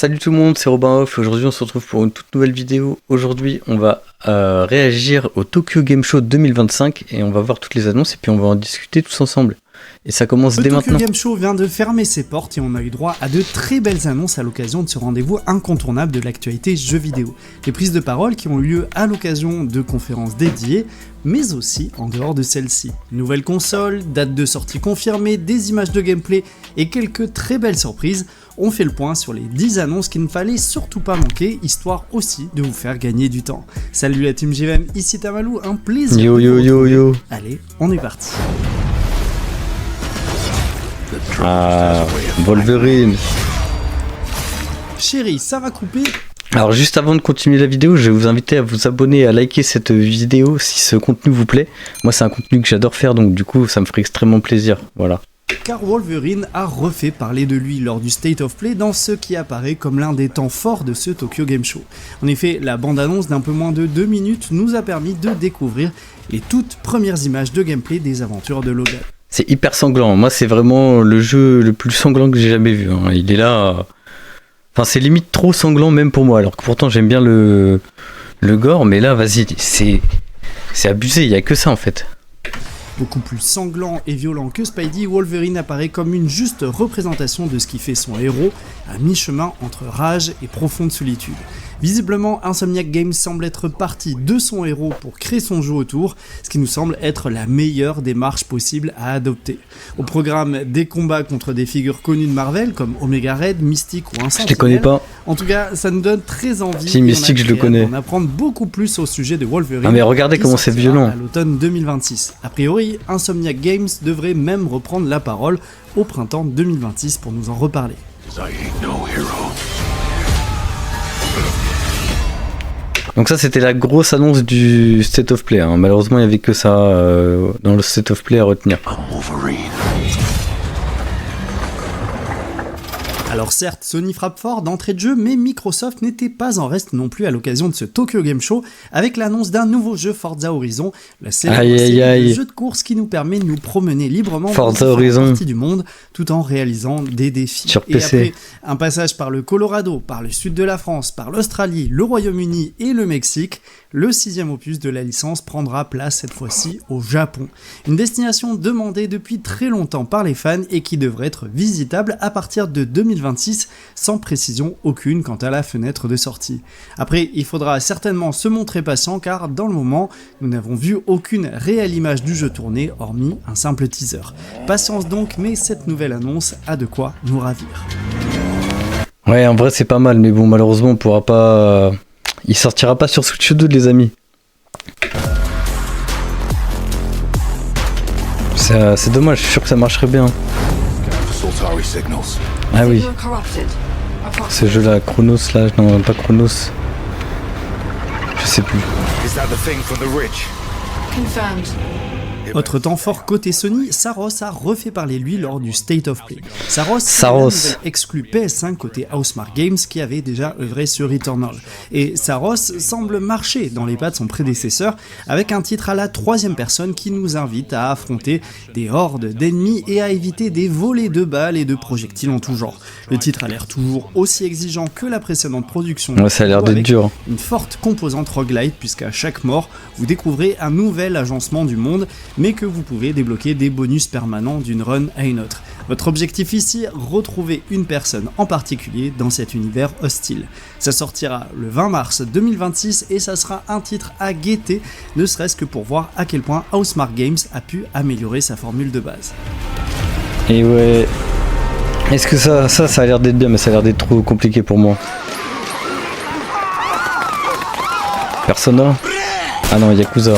Salut tout le monde, c'est Robin Off. Aujourd'hui, on se retrouve pour une toute nouvelle vidéo. Aujourd'hui, on va réagir au Tokyo Game Show 2025 et on va voir toutes les annonces et puis on va en discuter tous ensemble. Et ça commence dès maintenant. Le Tokyo Game Show vient de fermer ses portes et on a eu droit à de très belles annonces à l'occasion de ce rendez-vous incontournable de l'actualité jeux vidéo. Des prises de parole qui ont eu lieu à l'occasion de conférences dédiées, mais aussi en dehors de celle-ci. Nouvelle console, date de sortie confirmée, des images de gameplay et quelques très belles surprises. On fait le point sur les 10 annonces qu'il ne fallait surtout pas manquer, histoire aussi de vous faire gagner du temps. Salut la team JVM, ici Tamalou, un plaisir. Yo yo yo yo. Allez, on est parti. Ah, Wolverine. Chérie, ça va couper. Alors juste avant de continuer la vidéo, je vais vous inviter à vous abonner, à liker cette vidéo si ce contenu vous plaît. Moi c'est un contenu que j'adore faire, donc du coup ça me ferait extrêmement plaisir, voilà. Car Wolverine a refait parler de lui lors du State of Play dans ce qui apparaît comme l'un des temps forts de ce Tokyo Game Show. En effet, la bande-annonce d'un peu moins de 2 minutes nous a permis de découvrir les toutes premières images de gameplay des aventures de Logan. C'est hyper sanglant, moi c'est vraiment le jeu le plus sanglant que j'ai jamais vu, hein. Il est là... Enfin c'est limite trop sanglant même pour moi, alors que pourtant j'aime bien le gore, mais là vas-y, c'est abusé, il y a que ça en fait. Beaucoup plus sanglant et violent que Spidey, Wolverine apparaît comme une juste représentation de ce qui fait son héros, à mi-chemin entre rage et profonde solitude. Visiblement, Insomniac Games semble être parti de son héros pour créer son jeu autour, ce qui nous semble être la meilleure démarche possible à adopter. Au programme, des combats contre des figures connues de Marvel comme Omega Red, Mystique ou un Sentinelle. Je les connais pas. En tout cas, ça nous donne très envie Si, Mystique, je le connais. d'en apprendre beaucoup plus au sujet de Wolverine. Ah mais regardez comment c'est violent. À l'automne 2026. A priori, Insomniac Games devrait même reprendre la parole au printemps 2026 pour nous en reparler. Donc ça c'était la grosse annonce du State of Play, hein. Malheureusement il n'y avait que ça dans le State of Play à retenir. Alors certes, Sony frappe fort d'entrée de jeu, mais Microsoft n'était pas en reste non plus à l'occasion de ce Tokyo Game Show avec l'annonce d'un nouveau jeu Forza Horizon, la série de jeux de course qui nous permet de nous promener librement Forza dans Horizon. partie du monde tout en réalisant des défis. Sur Et PC. après un passage par le Colorado, par le sud de la France, par l'Australie, le Royaume-Uni et le Mexique, le 6e opus de la licence prendra place cette fois-ci au Japon. Une destination demandée depuis très longtemps par les fans et qui devrait être visitable à partir de 2026 sans précision aucune quant à la fenêtre de sortie. Après, il faudra certainement se montrer patient car dans le moment, nous n'avons vu aucune réelle image du jeu tourné hormis un simple teaser. Patience donc, mais cette nouvelle annonce a de quoi nous ravir. Ouais, en vrai c'est pas mal, mais bon malheureusement on pourra pas... Il sortira pas sur Switch 2 les amis. C'est dommage, je suis sûr que ça marcherait bien. Ah oui. Ce jeu là, Chronos là, non pas Chronos. Je sais plus. Autre temps fort côté Sony, Saros a refait parler lui lors du State of Play. Saros. Exclu PS5 côté Housemarque Games qui avait déjà œuvré sur Returnal. Et Saros semble marcher dans les pas de son prédécesseur avec un titre à la 3e personne qui nous invite à affronter des hordes d'ennemis et à éviter des volées de balles et de projectiles en tout genre. Le titre a l'air toujours aussi exigeant que la précédente production. Ouais, ça a l'air d'être dur. Une forte composante roguelite puisqu'à chaque mort, vous découvrez un nouvel agencement du monde, mais que vous pouvez débloquer des bonus permanents d'une run à une autre. Votre objectif ici, retrouver une personne en particulier dans cet univers hostile. Ça sortira le 20 mars 2026 et ça sera un titre à guetter, ne serait-ce que pour voir à quel point Housemarque Games a pu améliorer sa formule de base. Et ouais... Est-ce que ça a l'air d'être bien, mais ça a l'air d'être trop compliqué pour moi. Persona ? Ah non, Yakuza.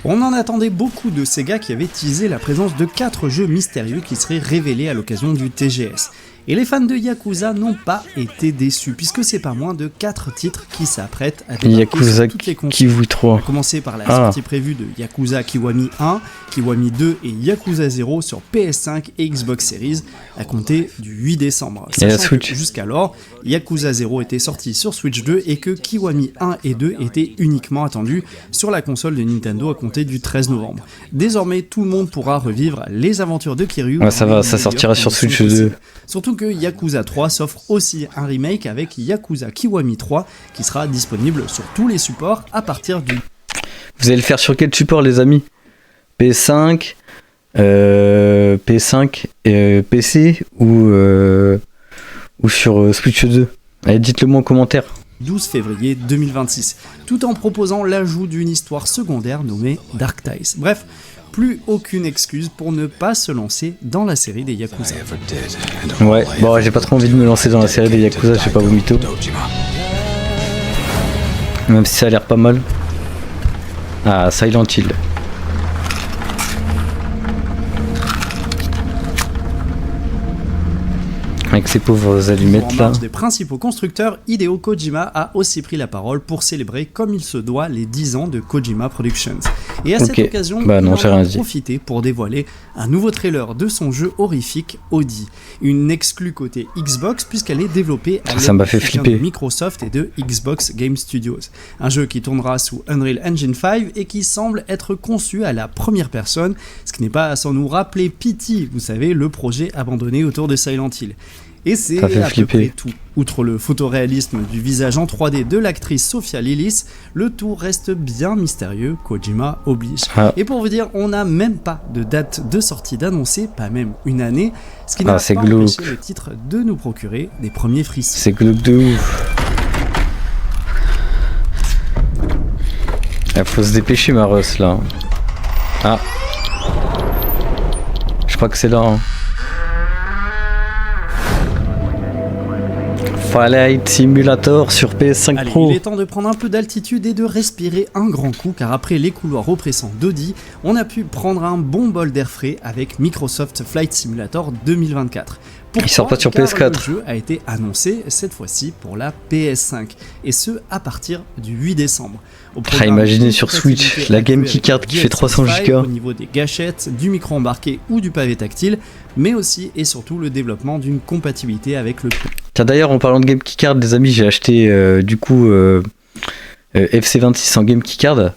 On en attendait beaucoup de Sega qui avait teasé la présence de 4 jeux mystérieux qui seraient révélés à l'occasion du TGS. Et les fans de Yakuza n'ont pas été déçus, puisque c'est pas moins de 4 titres qui s'apprêtent à débarquer sur toutes les consoles. Kiwami 3. On va commencer par la sortie prévue de Yakuza Kiwami 1, Kiwami 2 et Yakuza 0 sur PS5 et Xbox Series à compter du 8 décembre. Et la Switch. Jusqu'alors, Yakuza 0 était sorti sur Switch 2 et que Kiwami 1 et 2 étaient uniquement attendus sur la console de Nintendo à compter du 13 novembre. Désormais, tout le monde pourra revivre les aventures de Kiryu. Ouais, ça sortira sur Switch 2. Surtout Surtout que Yakuza 3 s'offre aussi un remake avec Yakuza Kiwami 3 qui sera disponible sur tous les supports à partir du... Vous allez le faire sur quel support les amis? PS5, PS5, PC ou sur Switch 2? Allez, dites-le moi en commentaire. 12 février 2026, tout en proposant l'ajout d'une histoire secondaire nommée Dark Ties. Bref, plus aucune excuse pour ne pas se lancer dans la série des Yakuza. Ouais, bon, j'ai pas trop envie de me lancer dans la série des Yakuza, je sais pas vous mytho. Même si ça a l'air pas mal. Ah, Silent Hill. Avec ces pauvres allumettes là. Des principaux constructeurs, Hideo Kojima a aussi pris la parole pour célébrer comme il se doit les 10 ans de Kojima Productions. Et à cette occasion, il en a profité pour dévoiler un nouveau trailer de son jeu horrifique Odi, une exclue côté Xbox puisqu'elle est développée à l'aide de Microsoft et de Xbox Game Studios. Un jeu qui tournera sous Unreal Engine 5 et qui semble être conçu à la première personne, ce qui n'est pas sans nous rappeler Pity, vous savez, le projet abandonné autour de Silent Hill. Et c'est à peu près tout. Outre le photoréalisme du visage en 3D de l'actrice Sophia Lillis, le tout reste bien mystérieux, Kojima oblige. Et pour vous dire, on n'a même pas de date de sortie d'annoncer, pas même une année, ce qui n'a pas empêché le titre de nous procurer des premiers frissons. C'est glauque de ouf. Il faut se dépêcher ma Russ là. Ah. Je crois que c'est là. Hein. Flight Simulator sur PS5 Allez, Pro. Il est temps de prendre un peu d'altitude et de respirer un grand coup, car après les couloirs oppressants d'Audi, on a pu prendre un bon bol d'air frais avec Microsoft Flight Simulator 2024. Pourquoi? Il sort pas sur PS4. Le jeu a été annoncé cette fois-ci pour la PS5, et ce à partir du 8 décembre. Imaginez sur Switch, la Game Keycard qui fait 300 Go. Au niveau des gâchettes, du micro embarqué ou du pavé tactile, mais aussi et surtout le développement d'une compatibilité avec le... Tiens, d'ailleurs, en parlant de Game Keycard, les amis, j'ai acheté FC26 en Game Keycard,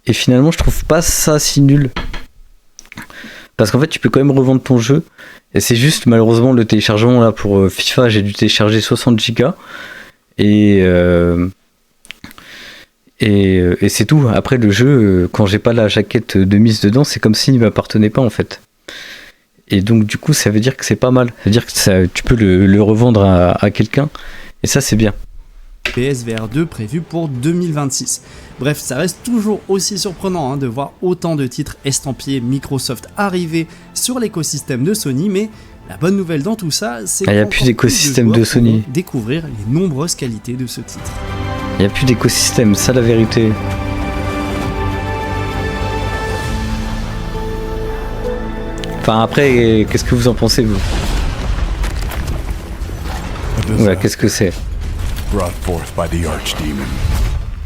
et finalement je trouve pas ça si nul. Parce qu'en fait tu peux quand même revendre ton jeu, et c'est juste malheureusement le téléchargement là pour FIFA, j'ai dû télécharger 60 Go, et c'est tout. Après le jeu, quand j'ai pas la jaquette de mise dedans, c'est comme s'il m'appartenait pas en fait. Et donc du coup ça veut dire que c'est pas mal, ça veut dire que tu peux le revendre à quelqu'un, et ça c'est bien. PSVR 2 prévu pour 2026. Bref, ça reste toujours aussi surprenant de voir autant de titres estampillés Microsoft arriver sur l'écosystème de Sony, mais la bonne nouvelle dans tout ça, c'est qu'il n'y a plus d'écosystème de Sony. Découvrir les nombreuses qualités de ce titre. Il n'y a plus d'écosystème, ça la vérité. Enfin après, qu'est-ce que vous en pensez vous? Ouais, qu'est-ce que c'est?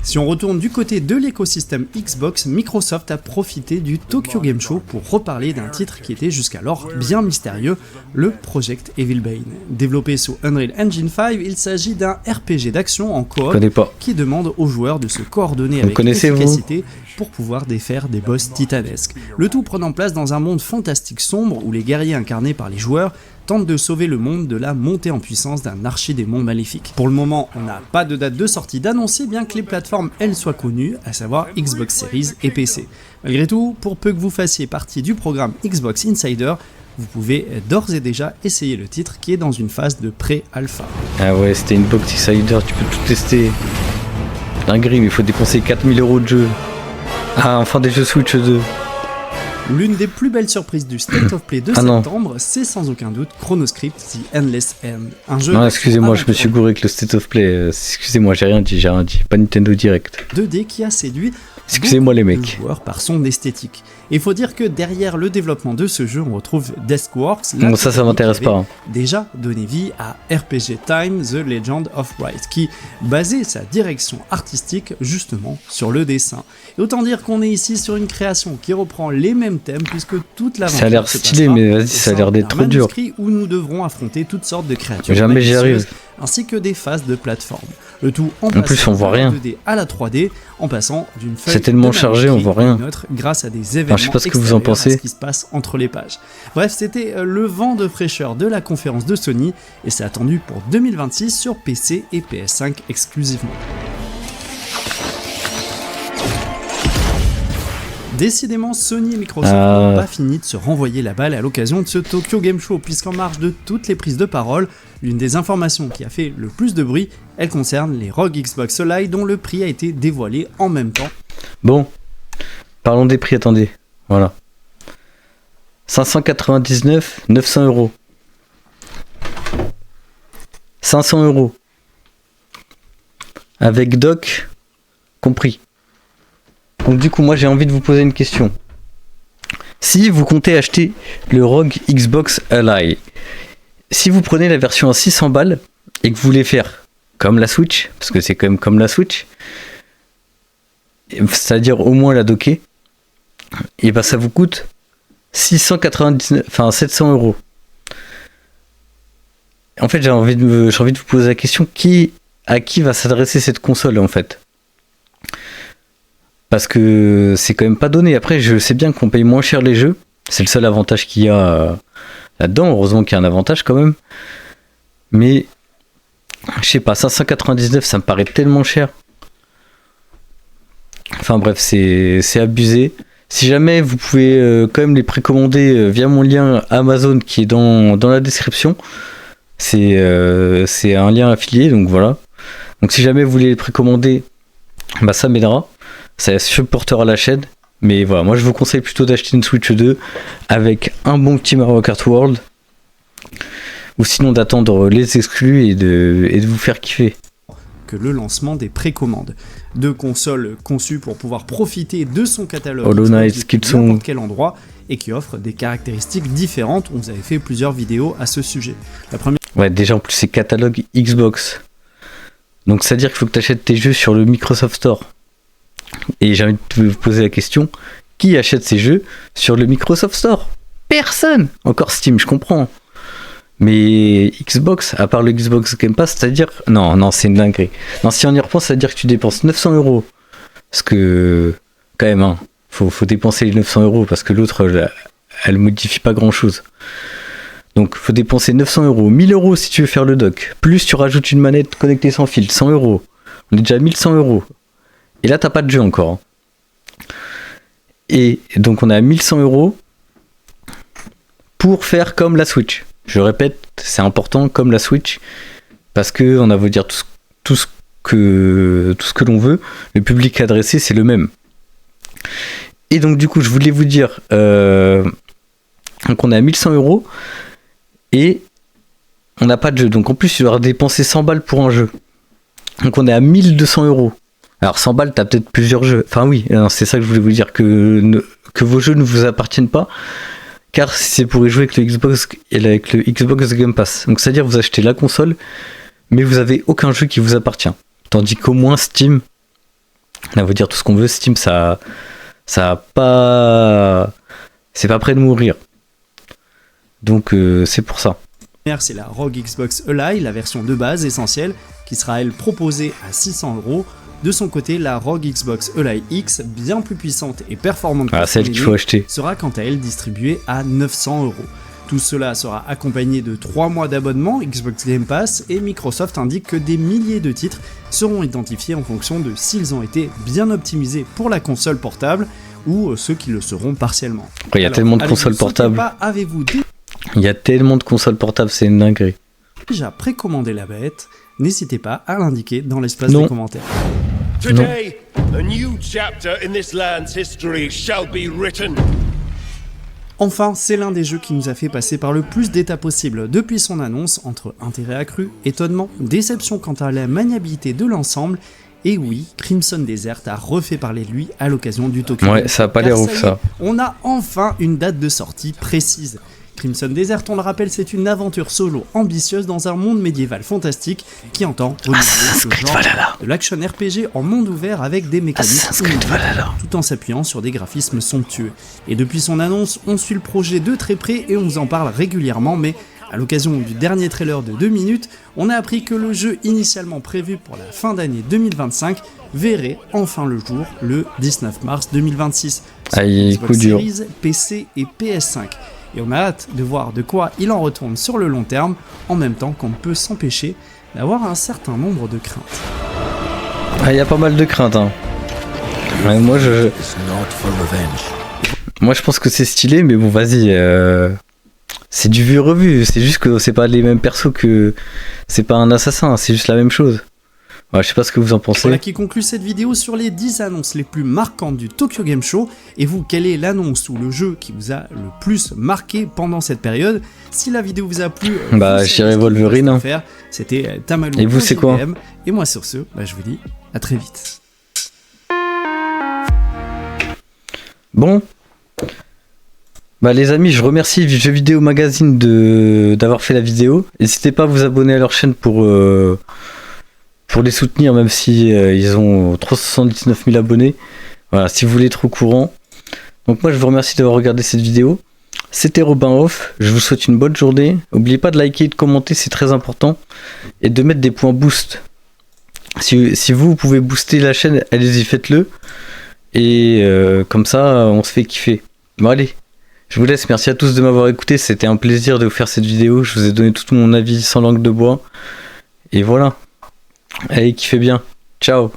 Si on retourne du côté de l'écosystème Xbox, Microsoft a profité du Tokyo Game Show pour reparler d'un titre qui était jusqu'alors bien mystérieux, le Project Evil Bane. Développé sous Unreal Engine 5, il s'agit d'un RPG d'action en coop qui demande aux joueurs de se coordonner avec efficacité pour pouvoir défaire des boss titanesques. Le tout prenant place dans un monde fantastique sombre où les guerriers incarnés par les joueurs tentent de sauver le monde de la montée en puissance d'un archidémon maléfique. Pour le moment, on n'a pas de date de sortie d'annoncer, bien que les plateformes elles soient connues, à savoir Xbox Series et PC. Malgré tout, pour peu que vous fassiez partie du programme Xbox Insider, vous pouvez d'ores et déjà essayer le titre qui est dans une phase de pré-alpha. Ah ouais, c'était une box Insider, tu peux tout tester. Dinguerie, mais il faut dépenser 4000 € de jeu. Ah, enfin des jeux Switch 2. L'une des plus belles surprises du State of Play de septembre, c'est sans aucun doute Chronoscript The Endless End. Un jeu. Non, excusez-moi, je me suis gouré avec le State of Play. Excusez-moi, j'ai rien dit. Pas Nintendo Direct. 2D qui a séduit. Excusez-moi les mecs. Joueurs par son esthétique. Il faut dire que derrière le développement de ce jeu, on retrouve Deathworks. Bon, ça m'intéresse pas. Déjà donné vie à RPG Time The Legend of Wright, qui basait sa direction artistique justement sur le dessin. Et autant dire qu'on est ici sur une création qui reprend les mêmes thèmes, puisque toute l'aventure. Ça a l'air stylé, mais vas-y, ça a l'air d'être trop dur. Où nous devrons affronter toutes sortes de créatures. Jamais j'y arrive. Ainsi que des phases de plateforme. Le tout en plus, on voit de la rien. 2D à la 3D, en passant d'une feuille C'est tellement de chargé, on voit manuscrit à rien. une autre grâce à des événements je sais pas ce que vous en extérieurs à pensez. ce qui se passe entre les pages. Bref, c'était le vent de fraîcheur de la conférence de Sony et c'est attendu pour 2026 sur PC et PS5 exclusivement. Décidément, Sony et Microsoft n'ont pas fini de se renvoyer la balle à l'occasion de ce Tokyo Game Show, puisqu'en marge de toutes les prises de parole, l'une des informations qui a fait le plus de bruit, elle concerne les ROG Xbox Live dont le prix a été dévoilé en même temps. Bon, parlons des prix, attendez, voilà. 599, 900 euros. 500 euros. Avec dock compris. Donc du coup, moi j'ai envie de vous poser une question. Si vous comptez acheter le ROG Xbox Ally, si vous prenez la version à 600 balles et que vous voulez faire comme la Switch, parce que c'est quand même comme la Switch, c'est-à-dire au moins la docker, et ben ça vous coûte 700 euros. En fait, j'ai envie de vous poser la question, à qui va s'adresser cette console en fait? Parce que c'est quand même pas donné. Après, je sais bien qu'on paye moins cher les jeux. C'est le seul avantage qu'il y a là-dedans. Heureusement qu'il y a un avantage quand même. Mais, je sais pas, 599, ça me paraît tellement cher. Enfin bref, c'est abusé. Si jamais vous pouvez quand même les précommander via mon lien Amazon qui est dans la description. C'est un lien affilié, donc voilà. Donc si jamais vous voulez les précommander, bah ça m'aidera. Ça supportera la chaîne. Mais voilà, moi je vous conseille plutôt d'acheter une Switch 2 avec un bon petit Mario Kart World. Ou sinon d'attendre les exclus et de vous faire kiffer. Que le lancement des précommandes. Deux consoles conçues pour pouvoir profiter de son catalogue Hollow Knight, depuis n'importe quel endroit et qui offrent des caractéristiques différentes. On vous avait fait plusieurs vidéos à ce sujet. La première... Ouais, déjà en plus c'est catalogue Xbox. Donc c'est à dire qu'il faut que tu achètes tes jeux sur le Microsoft Store. Et j'ai envie de vous poser la question, qui achète ces jeux sur le Microsoft Store? Personne. Encore Steam, je comprends. Mais Xbox, à part le Xbox Game Pass, c'est-à-dire... Non, c'est une dinguerie. Non, si on y repense, c'est-à-dire que tu dépenses 900 euros. Parce que, quand même, hein, faut dépenser les 900 euros, parce que l'autre, elle modifie pas grand-chose. Donc, faut dépenser 900 euros. 1000 euros si tu veux faire le dock. Plus, tu rajoutes une manette connectée sans fil, 100 euros. On est déjà à 1100 euros. Et là, t'as pas de jeu encore. Et donc, on a 1100 euros pour faire comme la Switch. Je répète, c'est important comme la Switch. Parce que on a beau dire tout ce que l'on veut, le public adressé, c'est le même. Et donc, du coup, je voulais vous dire... donc, on est à 1100 euros. Et on n'a pas de jeu. Donc, en plus, tu dois dépenser 100 balles pour un jeu. Donc, on est à 1200 euros. Alors 100 balles, t'as peut-être plusieurs jeux. Enfin oui, c'est ça que je voulais vous dire, que vos jeux ne vous appartiennent pas, car c'est pour y jouer avec le Xbox Game Pass. Donc c'est-à-dire vous achetez la console, mais vous avez aucun jeu qui vous appartient. Tandis qu'au moins Steam, on va dire tout ce qu'on veut, Steam ça a pas, c'est pas prêt de mourir. Donc c'est pour ça. C'est la ROG Xbox Ally, la version de base essentielle, qui sera elle proposée à 600 euros. De son côté, la ROG Xbox Ally X, bien plus puissante et performante que celle qu'il faut acheter, sera quant à elle distribuée à 900 euros. Tout cela sera accompagné de 3 mois d'abonnement Xbox Game Pass et Microsoft indique que des milliers de titres seront identifiés en fonction de s'ils ont été bien optimisés pour la console portable ou ceux qui le seront partiellement. Il y a tellement de consoles portables. Il y a tellement de consoles portables, c'est une dinguerie. Déjà précommandé la bête, n'hésitez pas à l'indiquer dans l'espace des commentaires. Today, a new chapter in this land's history shall be written. Enfin, c'est l'un des jeux qui nous a fait passer par le plus d'étapes possibles depuis son annonce, entre intérêt accru, étonnement, déception quant à la maniabilité de l'ensemble, et oui, Crimson Desert a refait parler de lui à l'occasion du Tokyo. Ouais, ça a pas l'air ouf ça. On a enfin une date de sortie précise. Crimson Desert, on le rappelle, c'est une aventure solo ambitieuse dans un monde médiéval fantastique qui entend renouveler ce genre de l'action RPG en monde ouvert avec des mécaniques tout en s'appuyant sur des graphismes somptueux. Et depuis son annonce, on suit le projet de très près et on vous en parle régulièrement, mais À l'occasion du dernier trailer de 2 minutes, on a appris que le jeu initialement prévu pour la fin d'année 2025 verrait enfin le jour le 19 mars 2026 sur Xbox Series, PC et PS5. Et on a hâte de voir de quoi il en retourne sur le long terme, en même temps qu'on ne peut s'empêcher d'avoir un certain nombre de craintes. Il y a pas mal de craintes. Hein. Ouais, moi je pense que c'est stylé, mais bon vas-y. C'est du vu revu, c'est juste que c'est pas les mêmes persos que... C'est pas un assassin, c'est juste la même chose. Ouais, je sais pas ce que vous en pensez. Voilà qui conclut cette vidéo sur les 10 annonces les plus marquantes du Tokyo Game Show. Et vous, quelle est l'annonce ou le jeu qui vous a le plus marqué pendant cette période? Si la vidéo vous a plu, je dirais Wolverine. Hein. C'était Tamalou. Et vous, c'est quoi? Et moi sur ce, je vous dis à très vite. Bon. Les amis, je remercie Jeux Vidéo Magazine d'avoir fait la vidéo. N'hésitez pas à vous abonner à leur chaîne pour les soutenir, même si ils ont 379 000 abonnés. Voilà, si vous voulez être au courant. Donc moi je vous remercie d'avoir regardé cette vidéo. C'était Robin Off, je vous souhaite une bonne journée. N'oubliez pas de liker et de commenter, c'est très important. Et de mettre des points boost. Si vous pouvez booster la chaîne, allez-y, faites-le. Et comme ça, on se fait kiffer. Bon allez, je vous laisse, merci à tous de m'avoir écouté. C'était un plaisir de vous faire cette vidéo. Je vous ai donné tout mon avis sans langue de bois. Et voilà. Allez, kiffez bien. Ciao.